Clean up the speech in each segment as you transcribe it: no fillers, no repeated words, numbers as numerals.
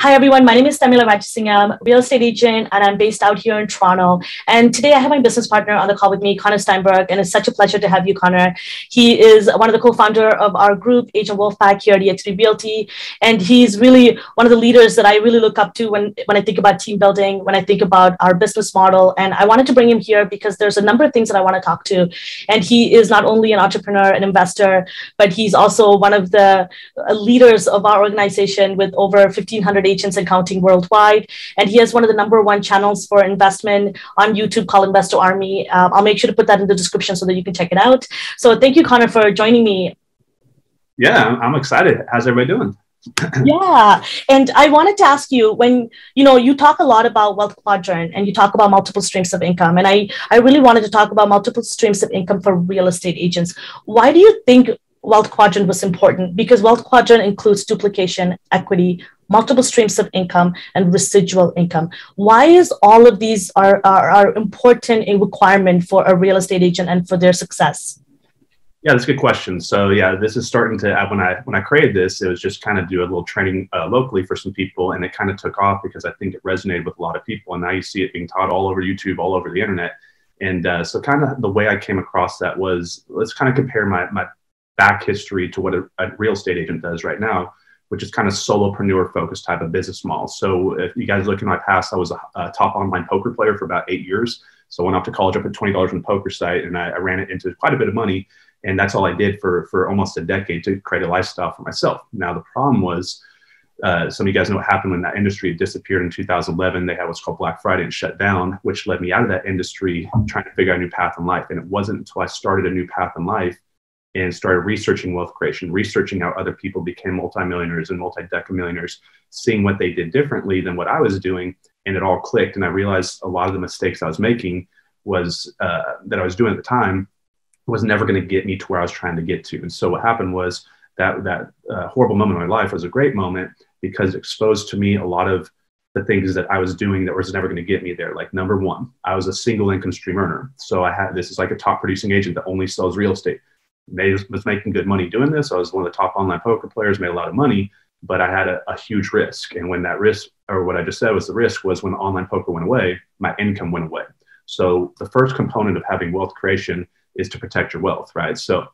Hi, everyone. My name is Tamila Rajasingham, real estate agent, and I'm based out here in Toronto. And today I have my business partner on the call with me, Connor Steinbrook, and it's such a pleasure to have you, Connor. He is one of the co-founder of our group, Agent Wolfpack here at EXP Realty, and he's really one of the leaders that I really look up to when I think about team building, when I think about our business model. And I wanted to bring him here because there's a number of things that I want to talk to. And he is not only an entrepreneur, an investor, but he's also one of the leaders of our organization with over 1,500 agents and counting worldwide. And he has one of the #1 channels for investment on YouTube called Investor Army. I'll make sure to put that in the description so that you can check it out. So thank you, Connor, for joining me. Yeah, I'm excited. How's everybody doing? Yeah. And I wanted to ask you, when, you talk a lot about wealth quadrant and you talk about multiple streams of income. And I really wanted to talk about multiple streams of income for real estate agents. Why do you think wealth quadrant was important? Because wealth quadrant includes duplication, equity, multiple streams of income, and residual income. Why is all of these are important a requirement for a real estate agent and for their success? Yeah, that's a good question. So yeah, this is starting to, when I created this, it was just kind of do a little training locally for some people, and it kind of took off because I think it resonated with a lot of people. And now you see it being taught all over YouTube, all over the internet. And so kind of the way I came across that was, let's kind of compare my back history to what a real estate agent does right now, which is kind of solopreneur focused type of business model. So if you guys look in my past, I was a top online poker player for about 8 years. So I went off to college, I put $20 on the poker site, and I ran it into quite a bit of money. And that's all I did for almost a decade to create a lifestyle for myself. Now, the problem was, some of you guys know what happened when that industry disappeared in 2011. They had what's called Black Friday and shut down, which led me out of that industry trying to figure out a new path in life. And it wasn't until I started a new path in life and started researching wealth creation, researching how other people became multimillionaires and multi-deca millionaires, seeing what they did differently than what I was doing. And it all clicked. And I realized a lot of the mistakes I was making was that I was doing at the time was never going to get me to where I was trying to get to. And so what happened was that horrible moment in my life was a great moment because it exposed to me a lot of the things that I was doing that was never going to get me there. Like #1, I was a single income stream earner. So this is like a top producing agent that only sells real estate. Was making good money doing this. I was one of the top online poker players, made a lot of money, but I had a huge risk. And when that risk, or what I just said was the risk, was when online poker went away, my income went away. So the first component of having wealth creation is to protect your wealth, right? So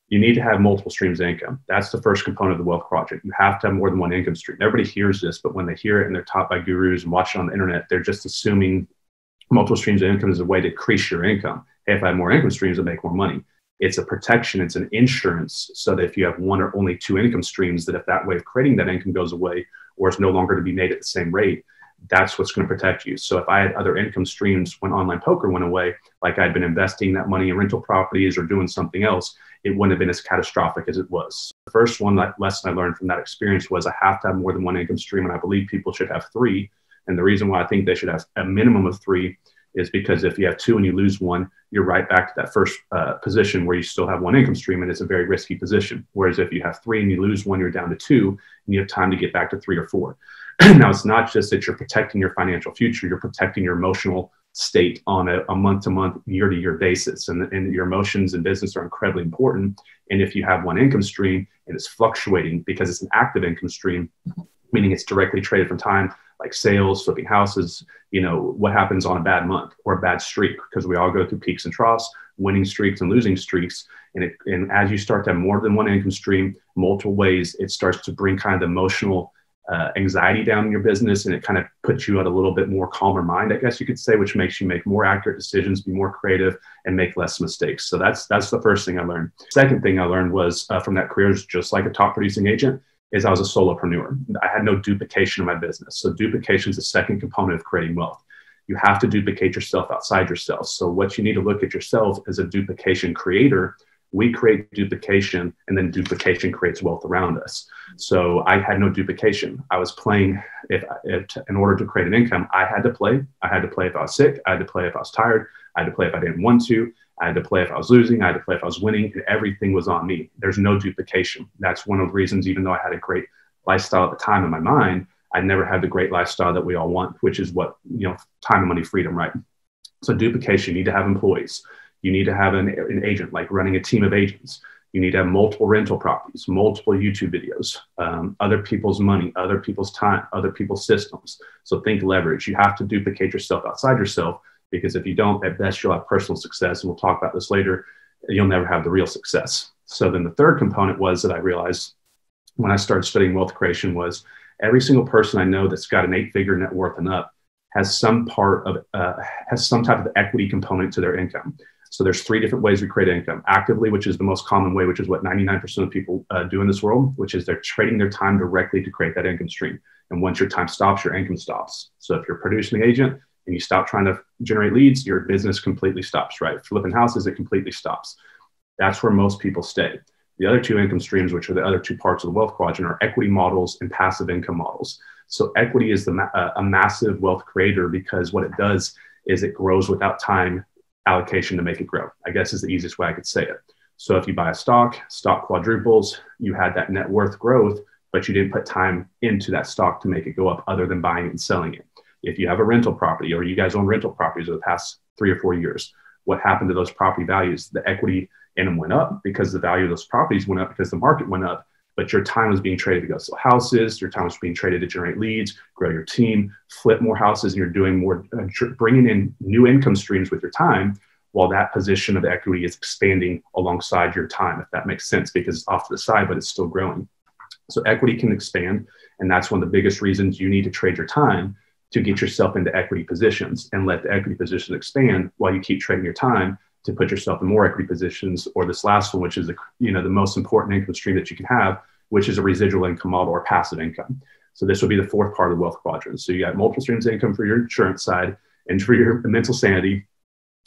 you need to have multiple streams of income. That's the first component of the wealth project. You have to have more than one income stream. Everybody hears this, but when they hear it and they're taught by gurus and watch it on the internet, they're just assuming multiple streams of income is a way to increase your income. Hey, if I have more income streams, I make more money. It's a protection, it's an insurance, so that if you have one or only 2 income streams, that if that way of creating that income goes away or is no longer to be made at the same rate, that's what's going to protect you. So if I had other income streams when online poker went away, like I'd been investing that money in rental properties or doing something else, it wouldn't have been as catastrophic as it was. The first lesson I learned from that experience was I have to have more than one income stream, and I believe people should have 3. And the reason why I think they should have a minimum of 3 is because if you have 2 and you lose 1, you're right back to that first position where you still have 1 income stream, and it's a very risky position. Whereas if you have 3 and you lose 1, you're down to 2, and you have time to get back to 3 or 4. Now, it's not just that you're protecting your financial future, you're protecting your emotional state on a month-to-month, year-to-year basis. And your emotions in business are incredibly important. And if you have 1 income stream and it's fluctuating because it's an active income stream, meaning it's directly traded from time, like sales, flipping houses, what happens on a bad month or a bad streak, because we all go through peaks and troughs, winning streaks and losing streaks. And as you start to have more than 1 income stream, multiple ways, it starts to bring kind of emotional anxiety down in your business, and it kind of puts you at a little bit more calmer mind, I guess you could say, which makes you make more accurate decisions, be more creative, and make less mistakes. So that's the first thing I learned. Second thing I learned was from that career, just like a top producing agent, is I was a solopreneur. I had no duplication of my business. So duplication is the second component of creating wealth. You have to duplicate yourself outside yourself. So what you need to look at yourself as a duplication creator. We create duplication, and then duplication creates wealth around us. So I had no duplication. I was playing. If in order to create an income, I had to play. I had to play if I was sick. I had to play if I was tired. I had to play if I didn't want to. I had to play if I was losing. I had to play if I was winning. And everything was on me. There's no duplication. That's one of the reasons, even though I had a great lifestyle at the time in my mind, I never had the great lifestyle that we all want, which is what, time and money freedom, right? So duplication, you need to have employees. You need to have an agent, like running a team of agents. You need to have multiple rental properties, multiple YouTube videos, other people's money, other people's time, other people's systems. So think leverage. You have to duplicate yourself outside yourself, because if you don't, at best, you'll have personal success. And we'll talk about this later. You'll never have the real success. So then the third component was that I realized when I started studying wealth creation was every single person I know that's got an 8-figure net worth and up has some type of equity component to their income. So there's 3 different ways we create income. Actively, which is the most common way, which is what 99% of people do in this world, which is they're trading their time directly to create that income stream. And once your time stops, your income stops. So if you're a producing agent and you stop trying to generate leads, your business completely stops, right? Flipping houses, it completely stops. That's where most people stay. The other 2 income streams, which are the other 2 parts of the wealth quadrant, are equity models and passive income models. So equity is a massive wealth creator, because what it does is it grows without time allocation to make it grow, I guess is the easiest way I could say it. So if you buy a stock quadruples, you had that net worth growth, but you didn't put time into that stock to make it go up other than buying it and selling it. If you have a rental property, or you guys own rental properties over the past 3 or 4 years, what happened to those property values? The equity in them went up because the value of those properties went up because the market went up, but your time was being traded to go sell houses. Your time was being traded to generate leads, grow your team, flip more houses, and you're doing more, bringing in new income streams with your time, while that position of equity is expanding alongside your time, if that makes sense, because it's off to the side, but it's still growing. So equity can expand. And that's one of the biggest reasons you need to trade your time to get yourself into equity positions and let the equity positions expand while you keep trading your time to put yourself in more equity positions. Or this last one, which is the most important income stream that you can have, which is a residual income model or passive income. So this would be the 4th part of the wealth quadrant. So you got multiple streams of income for your insurance side and for your mental sanity.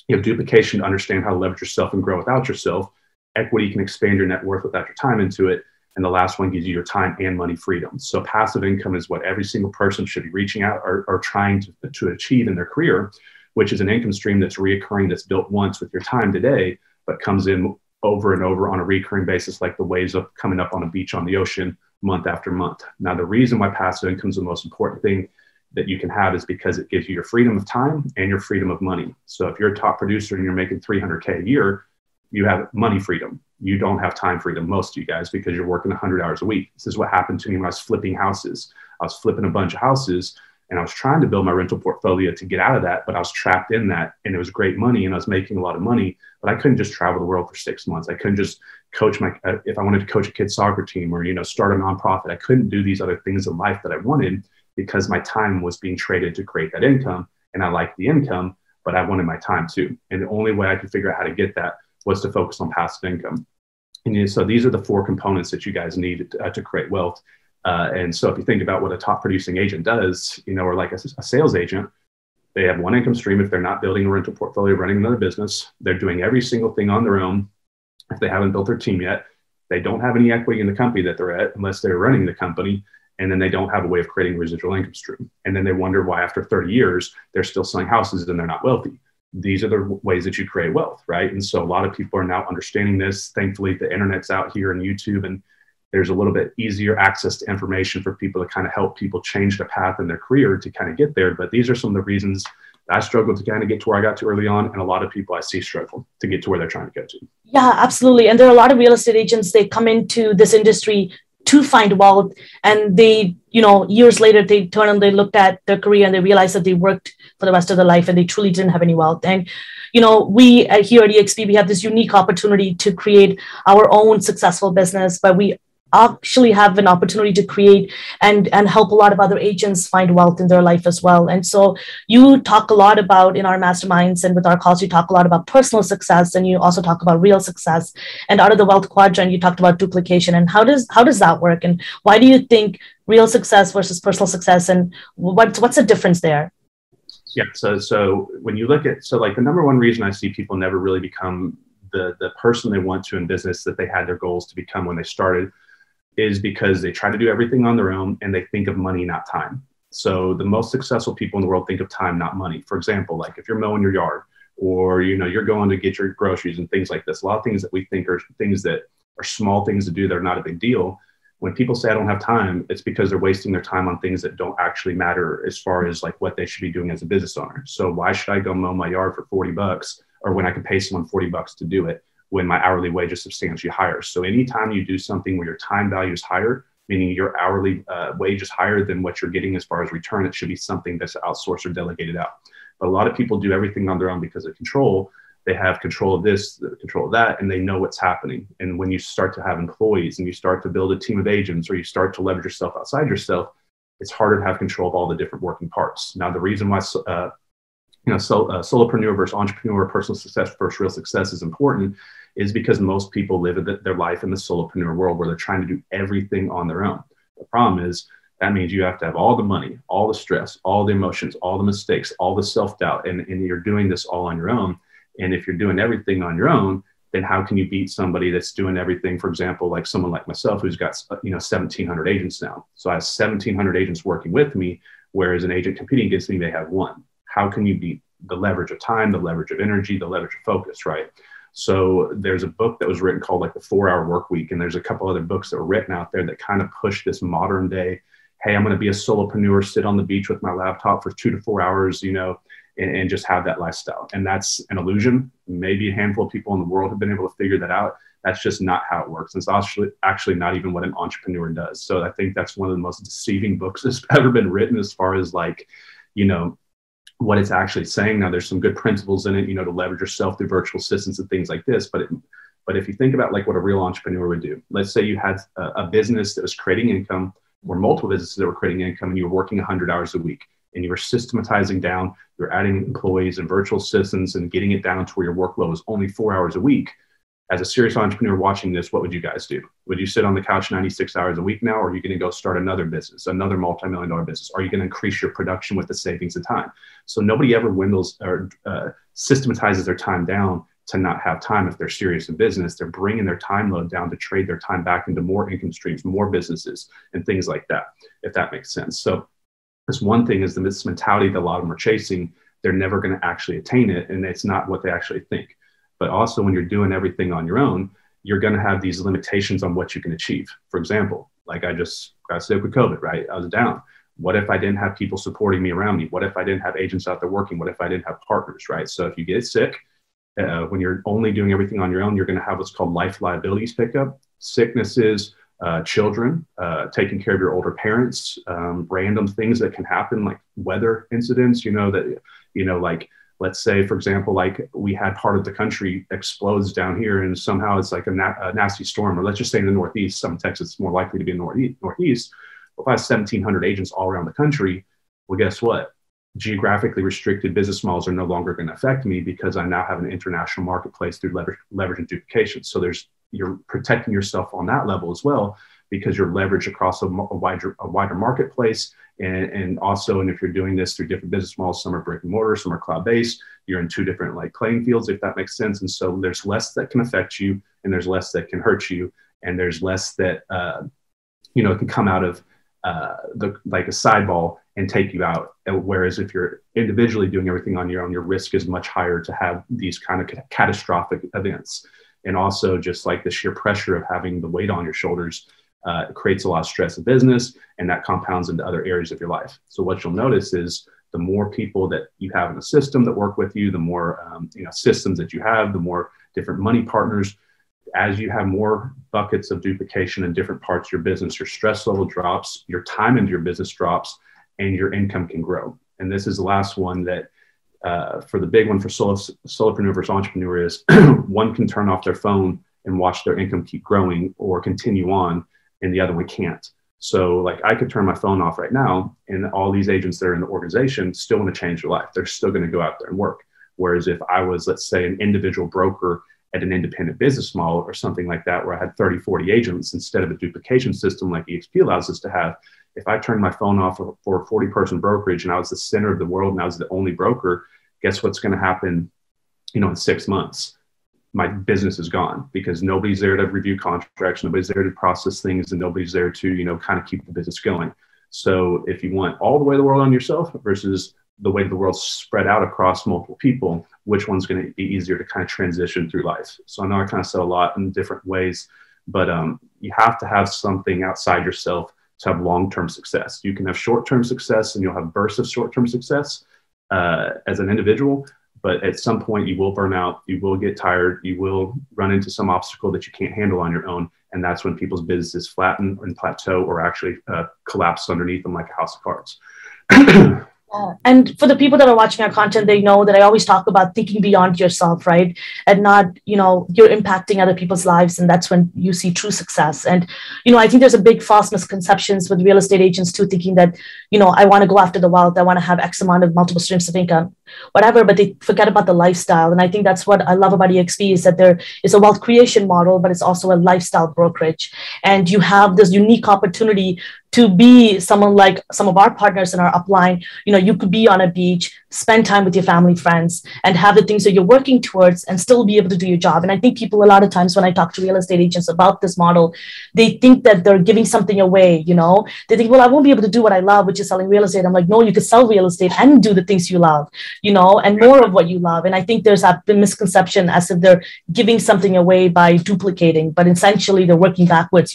You have duplication to understand how to leverage yourself and grow without yourself. Equity can expand your net worth without your time into it. And the last one gives you your time and money freedom. So passive income is what every single person should be reaching out or trying to achieve in their career, which is an income stream that's reoccurring, that's built once with your time today, but comes in over and over on a recurring basis, like the waves of coming up on a beach on the ocean month after month. Now, the reason why passive income is the most important thing that you can have is because it gives you your freedom of time and your freedom of money. So if you're a top producer and you're making $300K a year, you have money freedom. You don't have time freedom, most of you guys, because you're working 100 hours a week. This is what happened to me when I was flipping houses. I was flipping a bunch of houses and I was trying to build my rental portfolio to get out of that, but I was trapped in that, and it was great money and I was making a lot of money, but I couldn't just travel the world for 6 months. I couldn't just coach if I wanted to coach a kid's soccer team or, start a nonprofit, I couldn't do these other things in life that I wanted because my time was being traded to create that income. And I liked the income, but I wanted my time too. And the only way I could figure out how to get that was to focus on passive income. And so these are the 4 components that you guys need to create wealth. And so if you think about what a top producing agent does, or like a sales agent, they have one income stream. If they're not building a rental portfolio, running another business, they're doing every single thing on their own. If they haven't built their team yet, they don't have any equity in the company that they're at unless they're running the company. And then they don't have a way of creating a residual income stream. And then they wonder why after 30 years, they're still selling houses and they're not wealthy. These are the ways that you create wealth, right? And so a lot of people are now understanding this. Thankfully, the internet's out here and YouTube, and there's a little bit easier access to information for people to kind of help people change the path in their career to kind of get there. But these are some of the reasons I struggled to kind of get to where I got to early on. And a lot of people I see struggle to get to where they're trying to get to. Yeah, absolutely. And there are a lot of real estate agents, they come into this industry to find wealth, and they, years later, they turn and they looked at their career and they realized that they worked for the rest of their life and they truly didn't have any wealth. And, we here at EXP, we have this unique opportunity to create our own successful business, but we actually have an opportunity to create and help a lot of other agents find wealth in their life as well. And so you talk a lot about, in our masterminds and with our calls, you talk a lot about personal success, and you also talk about real success. And out of the wealth quadrant, you talked about duplication. And how does that work? And why do you think real success versus personal success, and what's the difference there? Yeah. So when you look at, like the number one reason I see people never really become the person they want to in business that they had their goals to become when they started is because they try to do everything on their own and they think of money, not time. So the most successful people in the world think of time, not money. For example, like if you're mowing your yard or, you're going to get your groceries and things like this, a lot of things that we think are things that are small things to do that are not a big deal. When people say I don't have time, it's because they're wasting their time on things that don't actually matter as far as like what they should be doing as a business owner. So why should I go mow my yard for $40 or when I can pay someone $40 to do it? when my hourly wage is substantially higher. So anytime you do something where your time value is higher, meaning your hourly wage is higher than what you're getting as far as return, it should be something that's outsourced or delegated out. But a lot of people do everything on their own because of control. They have control of this, control of that, and they know what's happening. And when you start to have employees and you start to build a team of agents, or you start to leverage yourself outside yourself, it's harder to have control of all the different working parts. Now, the reason why solopreneur versus entrepreneur, personal success versus real success is important is because most people live their life in the solopreneur world where they're trying to do everything on their own. The problem is that means you have to have all the money, all the stress, all the emotions, all the mistakes, all the self-doubt, and you're doing this all on your own. And if you're doing everything on your own, then how can you beat somebody that's doing everything? For example, like someone like myself, who's got 1,700 agents now. So I have 1,700 agents working with me, whereas an agent competing against me may have one. How can you beat the leverage of time, the leverage of energy, the leverage of focus, right? So there's a book that was written called like the 4-Hour Work Week, and there's a couple other books that were written out there that kind of push this modern day, hey, I'm going to be a solopreneur, sit on the beach with my laptop for 2 to 4 hours, and just have that lifestyle. And that's an illusion. Maybe a handful of people in the world have been able to figure that out. That's just not how it works. It's actually not even what an entrepreneur does. So I think that's one of the most deceiving books that's ever been written as far as like, what it's actually saying. Now, there's some good principles in it, to leverage yourself through virtual assistants and things like this. But if you think about like what a real entrepreneur would do, let's say you had a business that was creating income, or multiple businesses that were creating income, and you were working 100 hours a week, and you were systematizing down, you're adding employees and virtual assistants and getting it down to where your workload was only 4 hours a week. As a serious entrepreneur watching this, what would you guys do? Would you sit on the couch 96 hours a week now, or are you going to go start another business, another multi-million-dollar business? Are you going to increase your production with the savings and time? So nobody ever dwindles or systematizes their time down to not have time. If they're serious in business, they're bringing their time load down to trade their time back into more income streams, more businesses, and things like that, if that makes sense. So this one thing is this mentality that a lot of them are chasing. They're never going to actually attain it, and it's not what they actually think. But also, when you're doing everything on your own, you're going to have these limitations on what you can achieve. For example, like I just got sick with COVID, right? I was down. What if I didn't have people supporting me around me? What if I didn't have agents out there working? What if I didn't have partners, right? So if you get sick, when you're only doing everything on your own, you're going to have what's called life liabilities pick up, sicknesses, children, taking care of your older parents, random things that can happen, like weather incidents, like, let's say, for example, like we had part of the country explodes down here and somehow it's like a nasty storm, or let's just say in the Northeast, some Texas is more likely to be in the Northeast. Well, if I have 1,700 agents all around the country, well, guess what? Geographically restricted business models are no longer going to affect me because I now have an international marketplace through leverage and duplication. So you're protecting yourself on that level as well, because you're leveraged across a wider marketplace. And also, and if you're doing this through different business models, some are brick and mortar, some are cloud-based, you're in two different like playing fields, if that makes sense. And so there's less that can affect you, and there's less that can hurt you, and there's less that, can come out of like a sideball and take you out. Whereas if you're individually doing everything on your own, your risk is much higher to have these kind of catastrophic events. And also just like the sheer pressure of having the weight on your shoulders creates a lot of stress in business, and that compounds into other areas of your life. So what you'll notice is the more people that you have in the system that work with you, the more systems that you have, the more different money partners. As you have more buckets of duplication in different parts of your business, your stress level drops, your time into your business drops, and your income can grow. And this is the last one that for the big one for solopreneur versus entrepreneur is one can turn off their phone and watch their income keep growing or continue on, and the other one can't. So like I could turn my phone off right now, and all these agents that are in the organization still want to change their life. They're still going to go out there and work. Whereas if I was, let's say, an individual broker at an independent business model or something like that, where I had 30, 40 agents instead of a duplication system like EXP allows us to have, if I turned my phone off for a 40-person brokerage and I was the center of the world and I was the only broker, guess what's going to happen, in 6 months? My business is gone, because nobody's there to review contracts, nobody's there to process things, and nobody's there to, kind of keep the business going. So if you want all the way of the world on yourself versus the way the world's spread out across multiple people, which one's going to be easier to kind of transition through life? So I know I kind of said a lot in different ways, but you have to have something outside yourself to have long-term success. You can have short-term success and you'll have bursts of short-term success as an individual, But at some point you will burn out, you will get tired, you will run into some obstacle that you can't handle on your own. And that's when people's businesses flatten and plateau or actually collapse underneath them like a house of cards. And for the people that are watching our content, they know that I always talk about thinking beyond yourself, right? And not, you're impacting other people's lives. And that's when you see true success. And, I think there's a big false misconceptions with real estate agents too, thinking that, I want to go after the wealth. I want to have X amount of multiple streams of income, whatever, but they forget about the lifestyle. And I think that's what I love about EXP is that there is a wealth creation model, but it's also a lifestyle brokerage. And you have this unique opportunity to be someone like some of our partners in our upline. You could be on a beach, spend time with your family, friends, and have the things that you're working towards and still be able to do your job. And I think people, a lot of times when I talk to real estate agents about this model, they think that they're giving something away, They think, well, I won't be able to do what I love, which is selling real estate. I'm like, no, you could sell real estate and do the things you love, and more of what you love. And I think there's a misconception as if they're giving something away by duplicating, but essentially they're working backwards,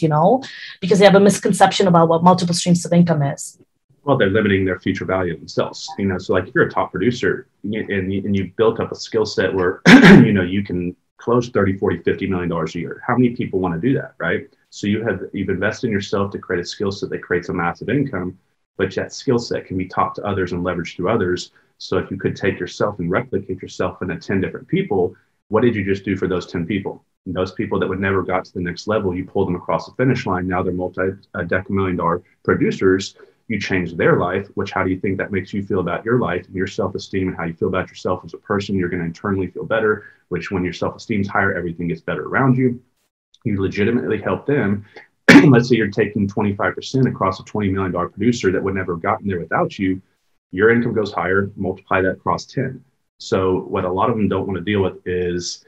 because they have a misconception about what multiple streams of income is. Well, they're limiting their future value of themselves. So like if you're a top producer and you've built up a skill set where, you can close 30, 40, $50 million a year. How many people want to do that, right? So you've invested in yourself to create a skill set that creates a massive income, but that skill set can be taught to others and leveraged through others. So if you could take yourself and replicate yourself into 10 different people, what did you just do for those 10 people? And those people that would never got to the next level, you pulled them across the finish line. Now they're multi-decamillion-dollar producers. You changed their life, which how do you think that makes you feel about your life and your self-esteem and how you feel about yourself as a person? You're going to internally feel better, which when your self-esteem is higher, everything gets better around you. You legitimately help them. Let's say you're taking 25% across a $20 million producer that would never have gotten there without you. Your income goes higher, multiply that across 10. So what a lot of them don't want to deal with is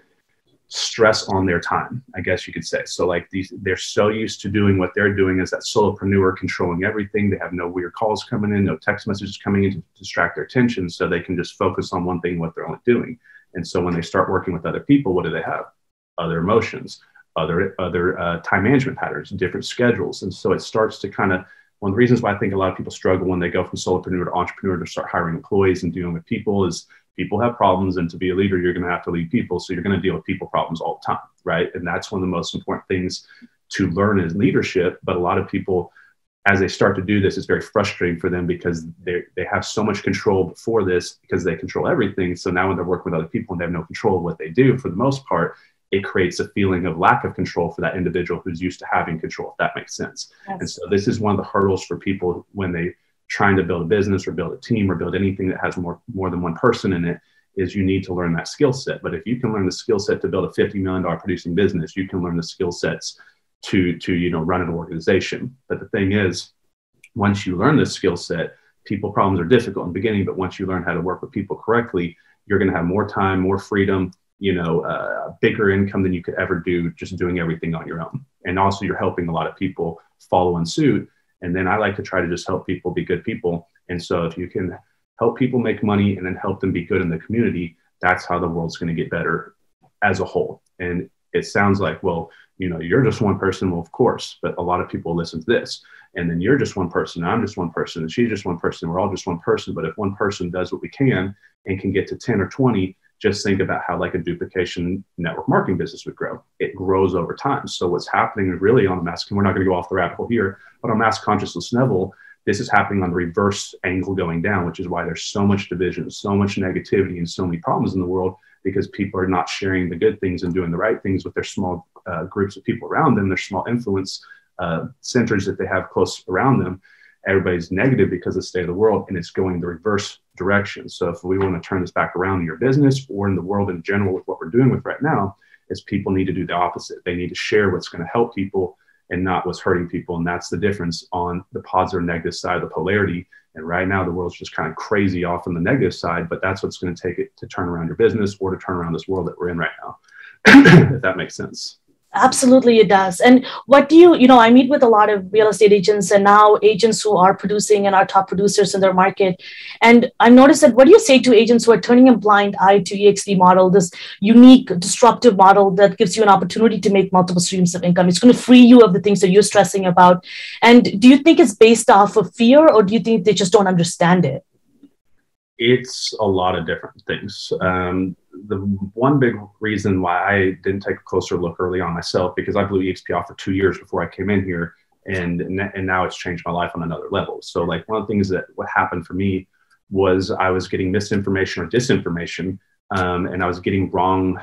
stress on their time, I guess you could say. So like they're so used to doing what they're doing as that solopreneur, controlling everything. They have no weird calls coming in, no text messages coming in to distract their attention. So they can just focus on one thing, what they're only doing. And so when they start working with other people, what do they have? Other emotions, other time management patterns, different schedules. And so it starts to kind of, one of the reasons why I think a lot of people struggle when they go from solopreneur to entrepreneur to start hiring employees and dealing with people is people have problems. And to be a leader, you're going to have to lead people. So you're going to deal with people problems all the time, right? And that's one of the most important things to learn is leadership. But a lot of people, as they start to do this, it's very frustrating for them because they have so much control before this because they control everything. So now when they're working with other people and they have no control of what they do, for the most part, it creates a feeling of lack of control for that individual who's used to having control, if that makes sense. Yes. And so this is one of the hurdles for people when they trying to build a business or build a team or build anything that has more than one person in it, is you need to learn that skill set. But if you can learn the skill set to build a $50 million producing business, you can learn the skill sets to run an organization. But the thing is, once you learn this skill set, people problems are difficult in the beginning, but once you learn how to work with people correctly, you're going to have more time, more freedom, a bigger income than you could ever do just doing everything on your own. And also you're helping a lot of people follow in suit. And then I like to try to just help people be good people. And so if you can help people make money and then help them be good in the community, that's how the world's going to get better as a whole. And it sounds like, well, you're just one person. Well, of course, but a lot of people listen to this. And then you're just one person, I'm just one person, and she's just one person. We're all just one person. But if one person does what we can and can get to 10 or 20, just think about how like a duplication network marketing business would grow. It grows over time. So what's happening really on a mass, and we're not going to go off the rabbit hole here, but on mass consciousness level, this is happening on the reverse angle going down, which is why there's so much division, so much negativity, and so many problems in the world, because people are not sharing the good things and doing the right things with their small groups of people around them, their small influence centers that they have close around them. Everybody's negative because of the state of the world, and it's going the reverse direction. So if we want to turn this back around in your business or in the world in general with what we're doing with right now, is people need to do the opposite. They need to share what's going to help people and not what's hurting people. And that's the difference on the positive and negative side of the polarity. And right now the world's just kind of crazy off on the negative side, but that's what's going to take it to turn around your business or to turn around this world that we're in right now, if that makes sense. Absolutely, it does. And what do I meet with a lot of real estate agents and now agents who are producing and are top producers in their market. And I've noticed that what do you say to agents who are turning a blind eye to EXP model, this unique, disruptive model that gives you an opportunity to make multiple streams of income? It's going to free you of the things that you're stressing about. And do you think it's based off of fear, or do you think they just don't understand it? It's a lot of different things. The one big reason why I didn't take a closer look early on myself, because I blew EXP off for 2 years before I came in here, and now it's changed my life on another level. So like one of the things that what happened for me was I was getting misinformation or disinformation, and I was getting wrong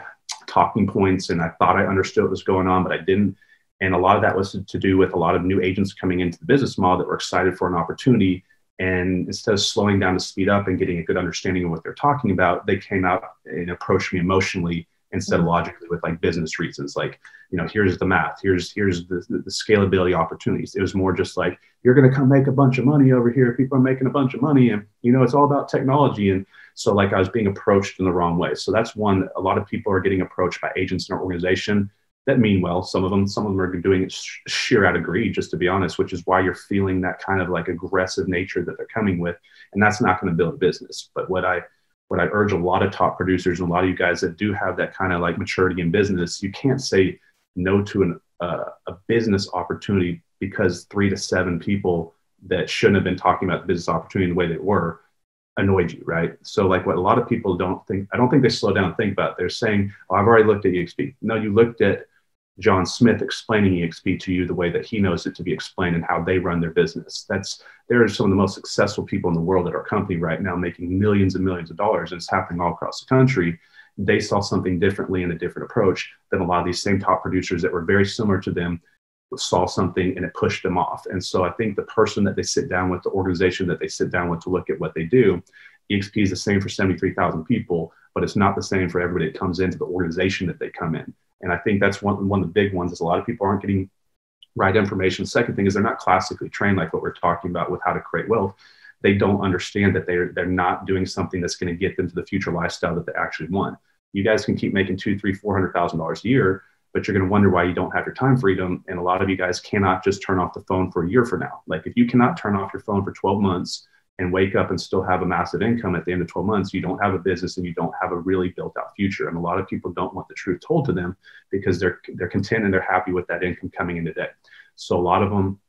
talking points, and I thought I understood what was going on, but I didn't. And a lot of that was to do with a lot of new agents coming into the business model that were excited for an opportunity. And instead of slowing down to speed up and getting a good understanding of what they're talking about, they came out and approached me emotionally instead of logically with like business reasons. Like, you know, here's the math, here's the scalability opportunities. It was more just like, you're going to come make a bunch of money over here. People are making a bunch of money, and, you know, it's all about technology. And so like I was being approached in the wrong way. So that's one. A lot of people are getting approached by agents in our organization that mean well. Some of them are doing it sheer out of greed, just to be honest, which is why you're feeling that kind of like aggressive nature that they're coming with. And that's not going to build a business. But what I urge a lot of top producers and a lot of you guys that do have that kind of like maturity in business, you can't say no to a business opportunity because 3 to 7 people that shouldn't have been talking about the business opportunity the way they were annoyed you, right? So like what a lot of people don't think, I don't think they slow down and think about it. They're saying, oh, I've already looked at EXP. No, you looked at John Smith explaining EXP to you the way that he knows it to be explained and how they run their business. There are some of the most successful people in the world at our company right now, making millions and millions of dollars, and it's happening all across the country. They saw something differently and a different approach than a lot of these same top producers that were very similar to them saw something and it pushed them off. And so I think the person that they sit down with, the organization that they sit down with to look at what they do, EXP is the same for 73,000 people, but it's not the same for everybody that comes into the organization that they come in. And I think that's one of the big ones is a lot of people aren't getting right information. The second thing is they're not classically trained like what we're talking about with how to create wealth. They don't understand that they're not doing something that's going to get them to the future lifestyle that they actually want. You guys can keep making $200,000, $300,000, $400,000 a year, but you're going to wonder why you don't have your time freedom. And a lot of you guys cannot just turn off the phone for a year from now. Like if you cannot turn off your phone for 12 months and wake up and still have a massive income at the end of 12 months, you don't have a business and you don't have a really built out future. And a lot of people don't want the truth told to them because they're content and they're happy with that income coming in today. So a lot of them,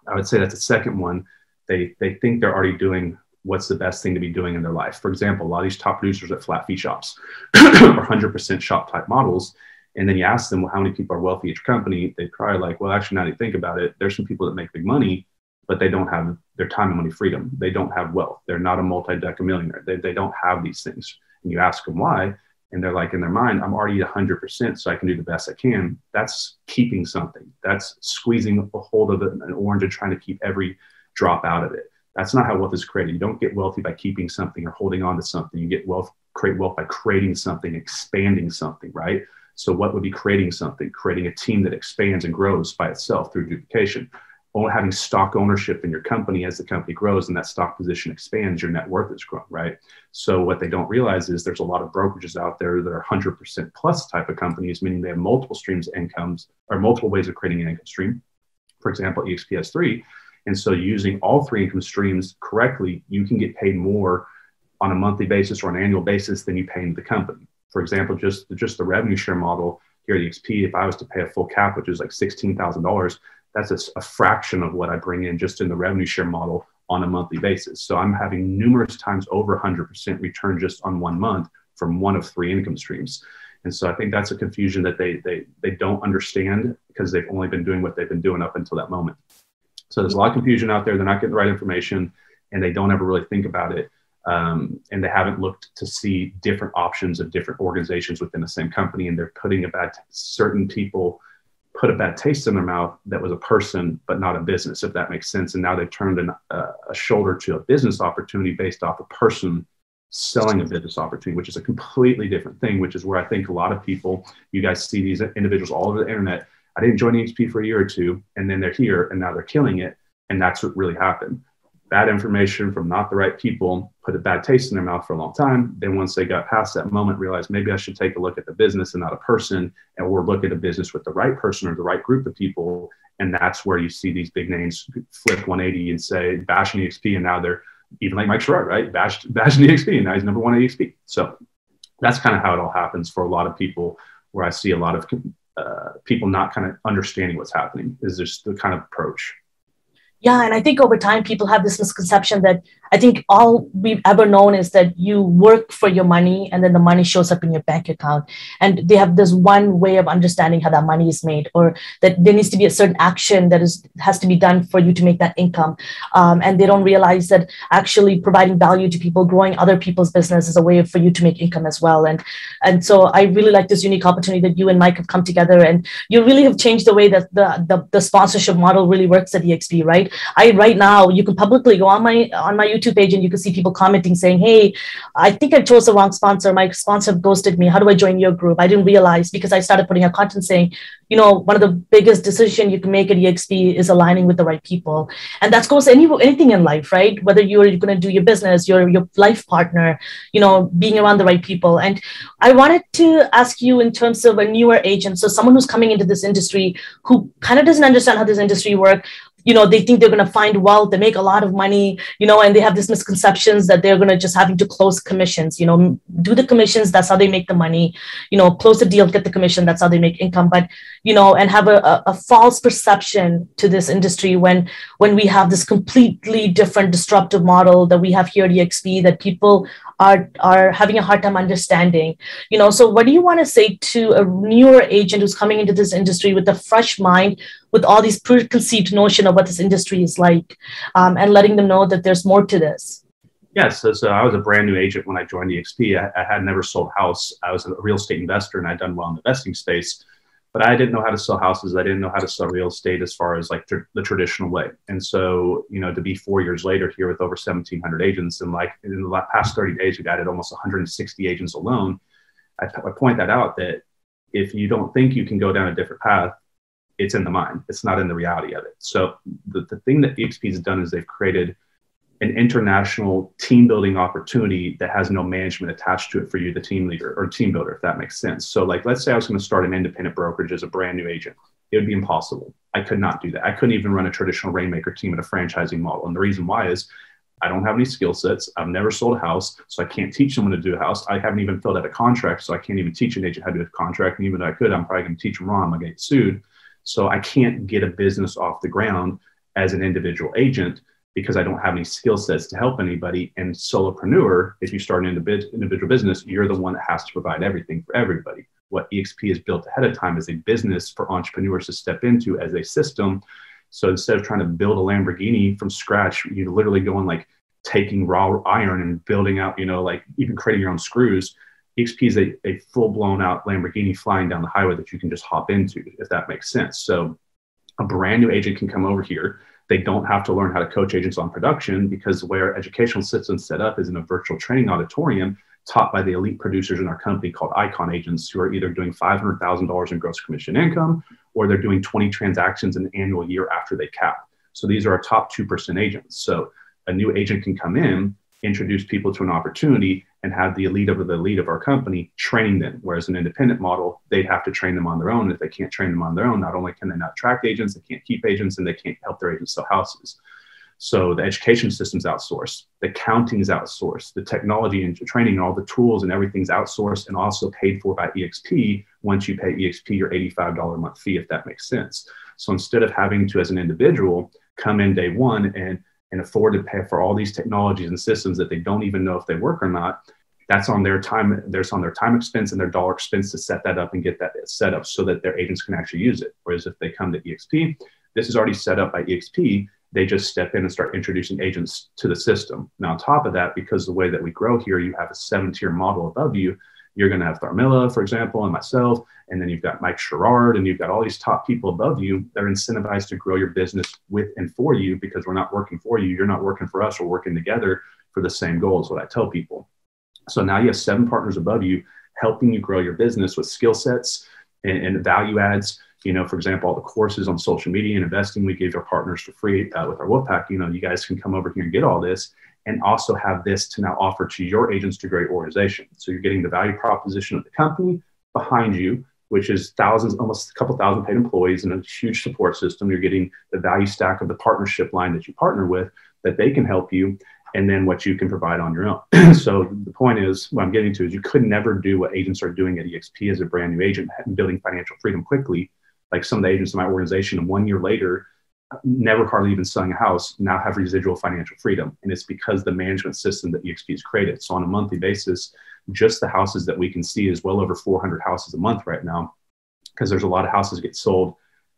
I would say that's the second one. They think they're already doing what's the best thing to be doing in their life. For example, a lot of these top producers at flat fee shops or 100% shop type models. And then you ask them, well, how many people are wealthy at your company? They probably like, well, actually, now that you think about it, there's some people that make big money, but they don't have their time and money freedom. They don't have wealth. They're not a multi-deca millionaire. They don't have these things. And you ask them why, and they're like, in their mind, I'm already 100%, so I can do the best I can. That's keeping something. That's squeezing a hold of an orange and trying to keep every drop out of it. That's not how wealth is created. You don't get wealthy by keeping something or holding on to something. You get create wealth by creating something, expanding something, right? So what would be creating something? Creating a team that expands and grows by itself through duplication. Or having stock ownership in your company as the company grows and that stock position expands, your net worth is growing, right? So what they don't realize is there's a lot of brokerages out there that are 100% plus type of companies, meaning they have multiple streams of incomes or multiple ways of creating an income stream. For example, EXP has 3. And so using all 3 income streams correctly, you can get paid more on a monthly basis or an annual basis than you pay into the company. For example, just the revenue share model here at EXP, if I was to pay a full cap, which is like $16,000, that's a fraction of what I bring in just in the revenue share model on a monthly basis. So I'm having numerous times over 100% return just on 1 month from one of 3 income streams. And so I think that's a confusion that they don't understand because they've only been doing what they've been doing up until that moment. So there's a lot of confusion out there. They're not getting the right information and they don't ever really think about it. And they haven't looked to see different options of different organizations within the same company. And they're putting certain people put a bad taste in their mouth that was a person, but not a business, if that makes sense. And now they've turned a shoulder to a business opportunity based off a person selling a business opportunity, which is a completely different thing, which is where I think a lot of people, you guys see these individuals all over the internet. I didn't join EXP for a year or 2, and then they're here and now they're killing it. And that's what really happened. Bad information from not the right people put a bad taste in their mouth for a long time. Then once they got past that moment, realized maybe I should take a look at the business and not a person, or look at a business with the right person or the right group of people. And that's where you see these big names flip 180 and say, bashing EXP. And now they're even like Mike Sherrod, right? Bashing EXP, and now he's number 1 at EXP. So that's kind of how it all happens for a lot of people, where I see a lot of people not kind of understanding what's happening is just the kind of approach. Yeah, and I think over time people have this misconception that I think all we've ever known is that you work for your money and then the money shows up in your bank account. And they have this one way of understanding how that money is made, or that there needs to be a certain action that has to be done for you to make that income. And they don't realize that actually providing value to people, growing other people's business is a way for you to make income as well. And so I really like this unique opportunity that you and Mike have come together, and you really have changed the way that the sponsorship model really works at EXP, right? I right now you can publicly go on my YouTube page and you can see people commenting saying, "Hey, I think I chose the wrong sponsor. My sponsor ghosted me. How do I join your group? I didn't realize," because I started putting out content saying, one of the biggest decisions you can make at EXP is aligning with the right people, and that goes anything in life, right? Whether you're going to do your business, your life partner, being around the right people. And I wanted to ask you in terms of a newer agent, so someone who's coming into this industry who kind of doesn't understand how this industry works. They think they're going to find wealth, they make a lot of money, and they have these misconceptions that they're going to just having to close commissions, do the commissions, that's how they make the money, close the deal, get the commission, that's how they make income. But, and have a false perception to this industry when we have this completely different disruptive model that we have here at EXP that people are having a hard time understanding. So what do you want to say to a newer agent who's coming into this industry with a fresh mind, with all these preconceived notion of what this industry is like, and letting them know that there's more to this? Yes, so I was a brand new agent when I joined EXP. I had never sold a house. I was a real estate investor and I'd done well in the investing space, but I didn't know how to sell houses. I didn't know how to sell real estate as far as like the traditional way. And so, to be 4 years later here with over 1,700 agents, and like in the past 30 days, we've added almost 160 agents alone. I point that out, that if you don't think you can go down a different path, it's in the mind. It's not in the reality of it. So the thing that EXP has done is they've created an international team building opportunity that has no management attached to it for you, the team leader or team builder, if that makes sense. So like, let's say I was going to start an independent brokerage as a brand new agent. It would be impossible. I could not do that. I couldn't even run a traditional Rainmaker team in a franchising model. And the reason why is I don't have any skill sets. I've never sold a house, so I can't teach someone to do a house. I haven't even filled out a contract, so I can't even teach an agent how to do a contract. And even if I could, I'm probably going to teach them wrong. I'm going to get sued. So I can't get a business off the ground as an individual agent because I don't have any skill sets to help anybody. And solopreneur, if you start an individual business, you're the one that has to provide everything for everybody. What EXP has built ahead of time is a business for entrepreneurs to step into as a system. So instead of trying to build a Lamborghini from scratch, you literally go and like taking raw iron and building out, like even creating your own screws. EXP is a full blown out Lamborghini flying down the highway that you can just hop into, if that makes sense. So a brand new agent can come over here. They don't have to learn how to coach agents on production, because where educational systems set up is in a virtual training auditorium taught by the elite producers in our company called Icon agents, who are either doing $500,000 in gross commission income, or they're doing 20 transactions in an annual year after they cap. So these are our top 2% agents. So a new agent can come in, introduce people to an opportunity, and have the elite of the elite of our company training them. Whereas an independent model, they'd have to train them on their own. If they can't train them on their own, not only can they not attract agents, they can't keep agents, and they can't help their agents sell houses. So the education system's outsourced, the accounting's outsourced, the technology and training and all the tools and everything's outsourced and also paid for by EXP. Once you pay EXP your $85 a month fee, if that makes sense. So instead of having to, as an individual, come in day one and afford to pay for all these technologies and systems that they don't even know if they work or not, that's on their time. There's on their time expense and their dollar expense to set that up and get that set up so that their agents can actually use it. Whereas if they come to EXP, this is already set up by EXP. They just step in and start introducing agents to the system. Now, on top of that, because the way that we grow here, you have a 7-tier model above you. You're going to have Tharmila, for example, and myself, and then you've got Mike Sherrard, and you've got all these top people above you that are incentivized to grow your business with and for you, because we're not working for you. You're not working for us. We're working together for the same goal, is what I tell people. So now you have 7 partners above you helping you grow your business with skill sets and value adds. For example, all the courses on social media and investing, we give our partners for free with our Wolfpack. You guys can come over here and get all this, and also have this to now offer to your agents to grow your organization. So you're getting the value proposition of the company behind you, which is thousands, almost a couple thousand paid employees and a huge support system. You're getting the value stack of the partnership line that you partner with, that they can help you, and then what you can provide on your own. So the point is, what I'm getting to is, you could never do what agents are doing at EXP as a brand new agent, building financial freedom quickly. Like some of the agents in my organization, 1 year later, never hardly even selling a house, now have residual financial freedom. And it's because the management system that EXP has created. So on a monthly basis, just the houses that we can see is well over 400 houses a month right now, because there's a lot of houses get sold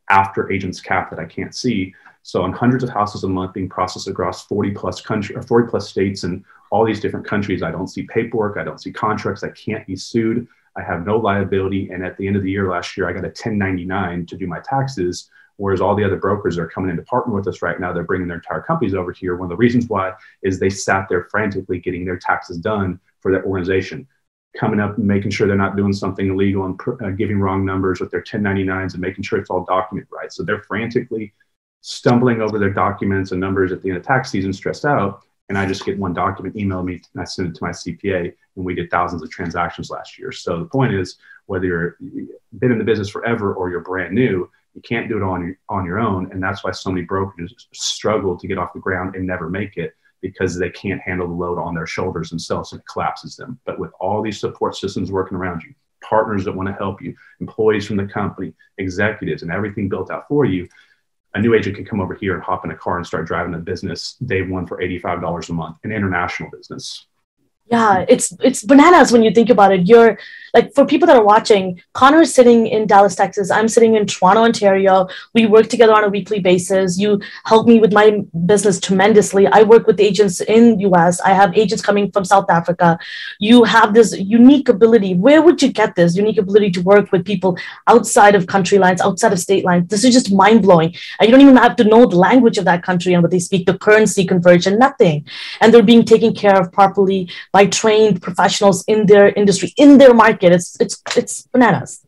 after agents cap that I can't see. So on hundreds of houses a month being processed across 40 plus states and all these different countries, I don't see paperwork, I don't see contracts, I can't be sued, I have no liability. And at the end of the year last year, I got a 1099 to do my taxes, whereas all the other brokers are coming in to partner with us right now. They're bringing their entire companies over here. One of the reasons why is they sat there frantically getting their taxes done for their organization, coming up and making sure they're not doing something illegal and giving wrong numbers with their 1099s and making sure it's all documented right. So they're frantically stumbling over their documents and numbers at the end of tax season, stressed out. And I just get one document, email me, and I send it to my CPA, and we did thousands of transactions last year. So the point is, whether you've been in the business forever or you're brand new, you can't do it on your own. And that's why so many brokers struggle to get off the ground and never make it, because they can't handle the load on their shoulders themselves, and it collapses them. But with all these support systems working around you, partners that want to help you, employees from the company, executives, and everything built out for you, a new agent can come over here and hop in a car and start driving a business day one for $85 a month, an international business. Yeah, it's bananas when you think about it. You're like, for people that are watching, Connor is sitting in Dallas, Texas. I'm sitting in Toronto, Ontario. We work together on a weekly basis. You help me with my business tremendously. I work with agents in US. I have agents coming from South Africa. You have this unique ability. Where would you get this unique ability to work with people outside of country lines, outside of state lines? This is just mind blowing. And you don't even have to know the language of that country and what they speak, the currency conversion, nothing. And they're being taken care of properly by trained professionals in their industry, in their market. It's bananas.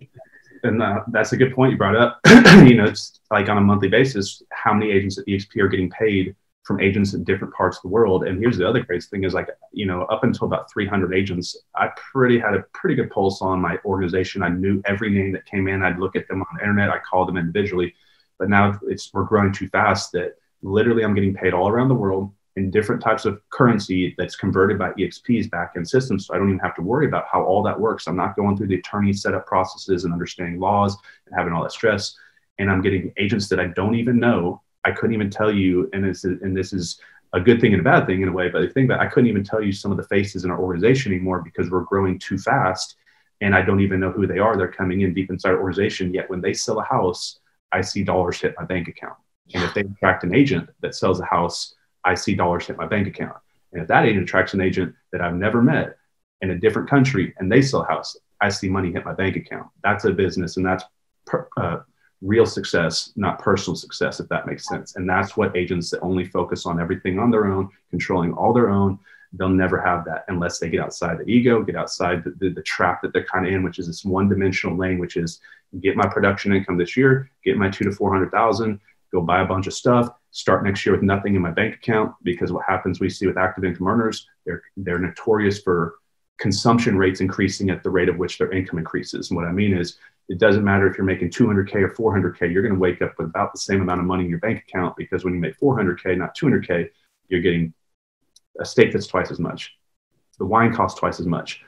And that's a good point you brought up. It's like on a monthly basis, how many agents at EXP are getting paid from agents in different parts of the world. And here's the other crazy thing is, like, up until about 300 agents, I had a pretty good pulse on my organization. I knew every name that came in. I'd look at them on the internet. I called them individually. But now we're growing too fast that literally I'm getting paid all around the world in different types of currency that's converted by EXP's backend system. So I don't even have to worry about how all that works. I'm not going through the attorney setup processes and understanding laws and having all that stress. And I'm getting agents that I don't even know. I couldn't even tell you, and this is a good thing and a bad thing in a way, but the thing that I couldn't even tell you some of the faces in our organization anymore because we're growing too fast and I don't even know who they are. They're coming in deep inside our organization, yet when they sell a house, I see dollars hit my bank account. And if they attract an agent that sells a house, I see dollars hit my bank account. And if that agent attracts an agent that I've never met in a different country and they sell a house, I see money hit my bank account. That's a business, and that's real success, not personal success, if that makes sense. And that's what agents that only focus on everything on their own, controlling all their own, they'll never have that unless they get outside the ego, get outside the trap that they're kind of in, which is this one-dimensional lane, which is get my production income this year, get my 200,000 to 400,000, go buy a bunch of stuff, start next year with nothing in my bank account. Because what happens, we see with active income earners, they're notorious for consumption rates increasing at the rate of which their income increases. And what I mean is, it doesn't matter if you're making 200K or 400K, you're going to wake up with about the same amount of money in your bank account, because when you make 400K, not 200K, you're getting a steak that's twice as much. The wine costs twice as much.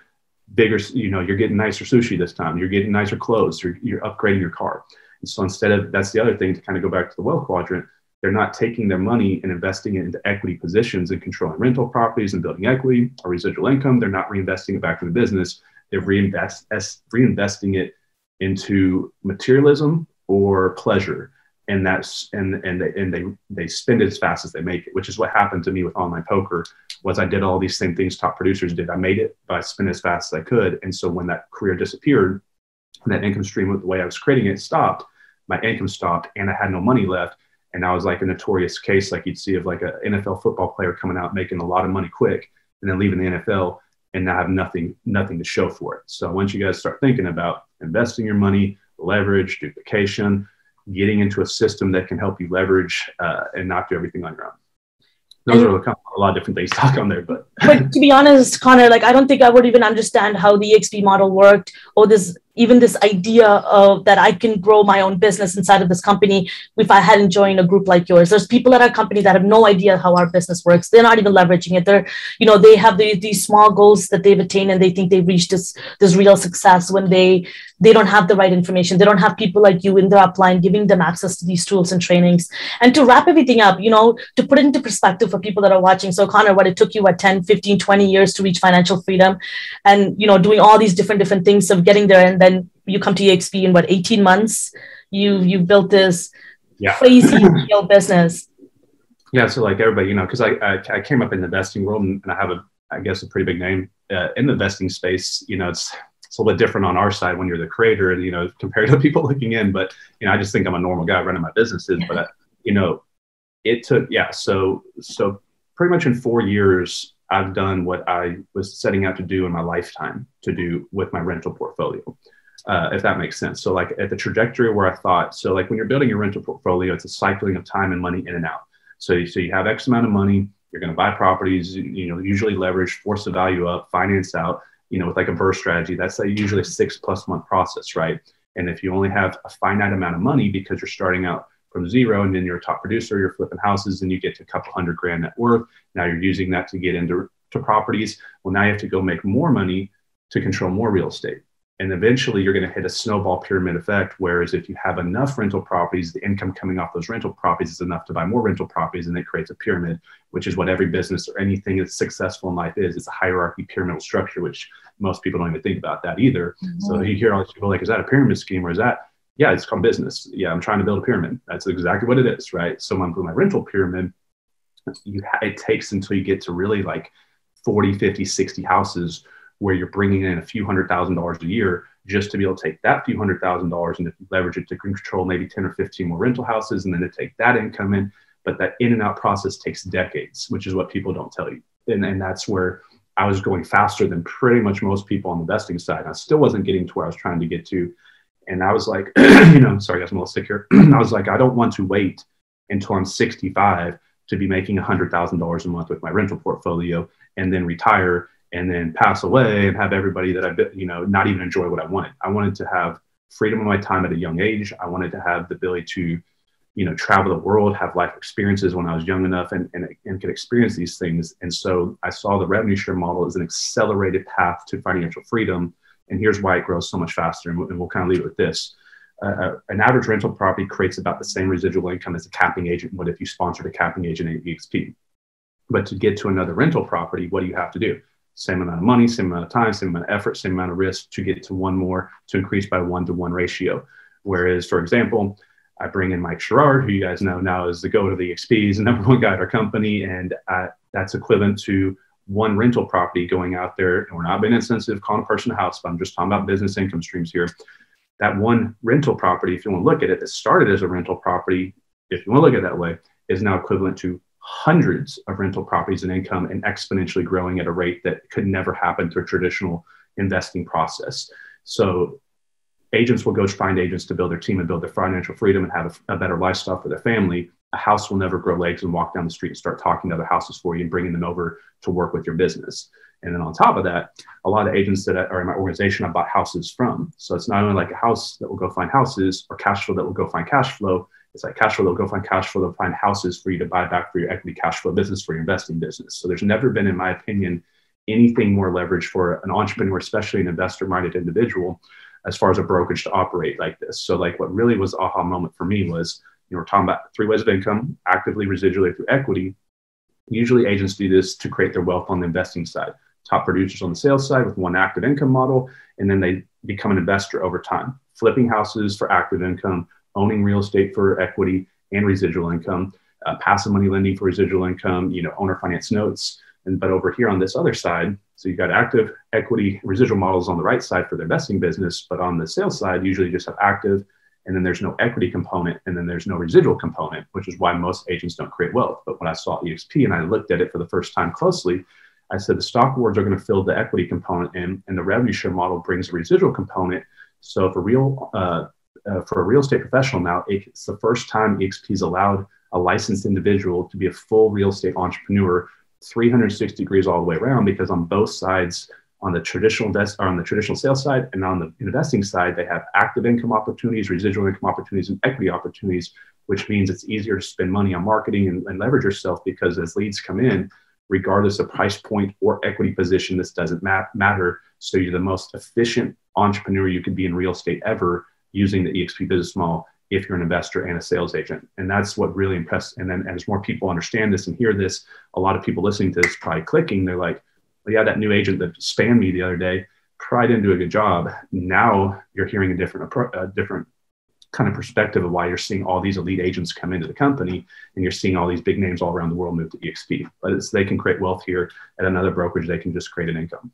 Bigger, you're getting nicer sushi this time. You're getting nicer clothes. You're upgrading your car. And so instead of, that's the other thing to kind of go back to the wealth quadrant, they're not taking their money and investing it into equity positions and controlling rental properties and building equity or residual income. They're not reinvesting it back in the business. They're reinvesting it into materialism or pleasure. And they spend it as fast as they make it, which is what happened to me with online poker. Was I did all these same things top producers did. I made it by spending as fast as I could. And so when that career disappeared, and that income stream, the way I was creating it, stopped, my income stopped, and I had no money left. And I was like a notorious case, like you'd see of like an NFL football player coming out making a lot of money quick and then leaving the NFL and now have nothing to show for it. So once you guys start thinking about investing your money, leverage, duplication, getting into a system that can help you leverage and not do everything on your own. Those are a lot of different things to talk on there. But to be honest, Connor, like, I don't think I would even understand how the EXP model worked or this even this idea of that I can grow my own business inside of this company if I hadn't joined a group like yours. There's people at our company that have no idea how our business works. They're not even leveraging it. They're, they have these small goals that they've attained and they think they've reached this real success when they don't have the right information. They don't have people like you in their upline giving them access to these tools and trainings. And to wrap everything up, to put it into perspective for people that are watching. So Connor, what it took you, 10, 15, 20 years to reach financial freedom and, doing all these different things of getting there. And then you come to EXP in 18 months, you built this crazy scale business. Yeah. So like everybody, because I came up in the investing world and I have I guess a pretty big name in the investing space. It's a little bit different on our side when you're the creator, compared to people looking in. But, I just think I'm a normal guy running my businesses. But, it took, so pretty much in 4 years, I've done what I was setting out to do in my lifetime to do with my rental portfolio, if that makes sense. So like at the trajectory where I thought, so like when you're building your rental portfolio, it's a cycling of time and money in and out. So you have X amount of money, you're going to buy properties, usually leverage, force the value up, finance out. With like a burst strategy, that's usually a 6+ month process, right? And if you only have a finite amount of money because you're starting out from zero and then you're a top producer, you're flipping houses and you get to a couple $100,000 net worth. Now you're using that to get into properties. Well, now you have to go make more money to control more real estate. And eventually you're going to hit a snowball pyramid effect. Whereas if you have enough rental properties, the income coming off those rental properties is enough to buy more rental properties, and it creates a pyramid, which is what every business or anything that's successful in life is. It's a hierarchy pyramidal structure, which most people don't even think about that either. Mm-hmm. So you hear all these people like, is that a pyramid scheme or is that? Yeah, it's called business. Yeah, I'm trying to build a pyramid. That's exactly what it is, right? So when I'm doing my rental pyramid, it takes until you get to really like 40, 50, 60 houses where you're bringing in a few $100,000 a year just to be able to take that few $100,000 and leverage it to control maybe 10 or 15 more rental houses, and then to take that income in. But that in and out process takes decades, which is what people don't tell you. And that's where I was going faster than pretty much most people on the investing side. I still wasn't getting to where I was trying to get to. And I was like, sorry, guys, I'm a little sick here. I was like, I don't want to wait until I'm 65 to be making $100,000 a month with my rental portfolio and then retire and then pass away and have everybody that I, not even enjoy what I wanted. I wanted to have freedom of my time at a young age. I wanted to have the ability to, travel the world, have life experiences when I was young enough and could experience these things. And so I saw the revenue share model as an accelerated path to financial freedom. And here's why it grows so much faster. And we'll kind of leave it with this. An average rental property creates about the same residual income as a capping agent would if you sponsored a capping agent at EXP. But to get to another rental property, what do you have to do? Same amount of money, same amount of time, same amount of effort, same amount of risk to get to one more, to increase by 1-to-1 ratio. Whereas, for example, I bring in Mike Sherrard, who you guys know now is the GOAT of the EXP, he's the number one guy at our company. And that's equivalent to one rental property going out there. And we're not being insensitive, calling a person a house, but I'm just talking about business income streams here. That one rental property, if you want to look at it, that started as a rental property, if you want to look at it that way, is now equivalent to hundreds of rental properties and income and exponentially growing at a rate that could never happen through a traditional investing process. So agents will go find agents to build their team and build their financial freedom and have a better lifestyle for their family. A house will never grow legs and walk down the street and start talking to other houses for you and bringing them over to work with your business. And then on top of that, a lot of agents that are in my organization, I bought houses from. So it's not only like a house that will go find houses or cash flow that will go find cash flow. It's like cash flow, they'll go find cash flow, they'll find houses for you to buy back for your equity cash flow business, for your investing business. So there's never been, in my opinion, anything more leverage for an entrepreneur, especially an investor-minded individual, as far as a brokerage to operate like this. So like what really was aha moment for me was, we're talking about 3 ways of income, actively, residually, through equity. Usually agents do this to create their wealth on the investing side. Top producers on the sales side with one active income model, and then they become an investor over time, flipping houses for active income, owning real estate for equity and residual income, passive money lending for residual income, owner finance notes. But over here on this other side, so you've got active, equity, residual models on the right side for the investing business, but on the sales side, usually you just have active, and then there's no equity component, and then there's no residual component, which is why most agents don't create wealth. But when I saw EXP and I looked at it for the first time closely, I said the stock awards are going to fill the equity component in, and the revenue share model brings a residual component. So for a real estate professional now, it's the first time EXP's allowed a licensed individual to be a full real estate entrepreneur 360 degrees all the way around, because on both sides on the traditional sales side, and on the investing side, they have active income opportunities, residual income opportunities, and equity opportunities, which means it's easier to spend money on marketing and leverage yourself, because as leads come in, regardless of price point or equity position, this doesn't matter. So you're the most efficient entrepreneur you could be in real estate ever, using the eXp business model if you're an investor and a sales agent. And that's what really impressed. And then as more people understand this and hear this, a lot of people listening to this probably clicking, they're like, well, yeah, that new agent that spammed me the other day probably didn't do a good job. Now you're hearing a different kind of perspective of why you're seeing all these elite agents come into the company, and you're seeing all these big names all around the world move to eXp. But they can create wealth here at another brokerage. They can just create an income.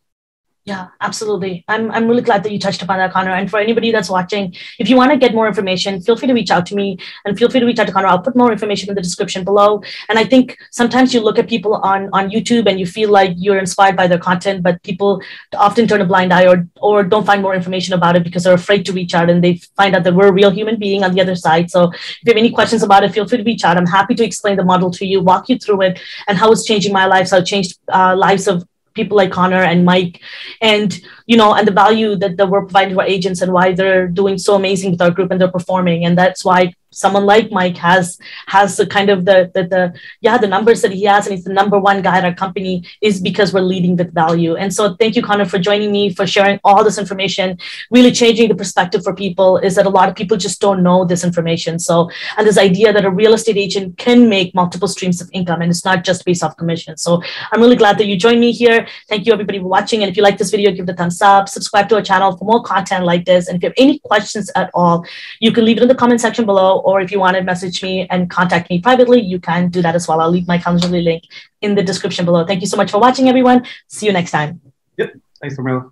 Yeah, absolutely. I'm really glad that you touched upon that, Connor. And for anybody that's watching, if you want to get more information, feel free to reach out to me, and feel free to reach out to Connor. I'll put more information in the description below. And I think sometimes you look at people on YouTube and you feel like you're inspired by their content, but people often turn a blind eye or don't find more information about it because they're afraid to reach out, and they find out that we're a real human being on the other side. So if you have any questions about it, feel free to reach out. I'm happy to explain the model to you, walk you through it, and how it's changing my life. So it changed lives of people like Connor and Mike, and and the value that we're providing to our agents, and why they're doing so amazing with our group and they're performing. And that's why someone like Mike has the kind of the numbers that he has, and he's the number one guy at our company, is because we're leading with value. And so thank you, Connor, for joining me, for sharing all this information, really changing the perspective for people. Is that a lot of people just don't know this information. So, and this idea that a real estate agent can make multiple streams of income, and it's not just based off commission. So I'm really glad that you joined me here. Thank you, everybody, for watching. And if you like this video, give it a thumbs up, subscribe to our channel for more content like this. And if you have any questions at all, you can leave it in the comment section below, or if you want to message me and contact me privately, you can do that as well. I'll leave my Calendly link in the description below. Thank you so much for watching, everyone. See you next time. Yep. Thanks, Marilla.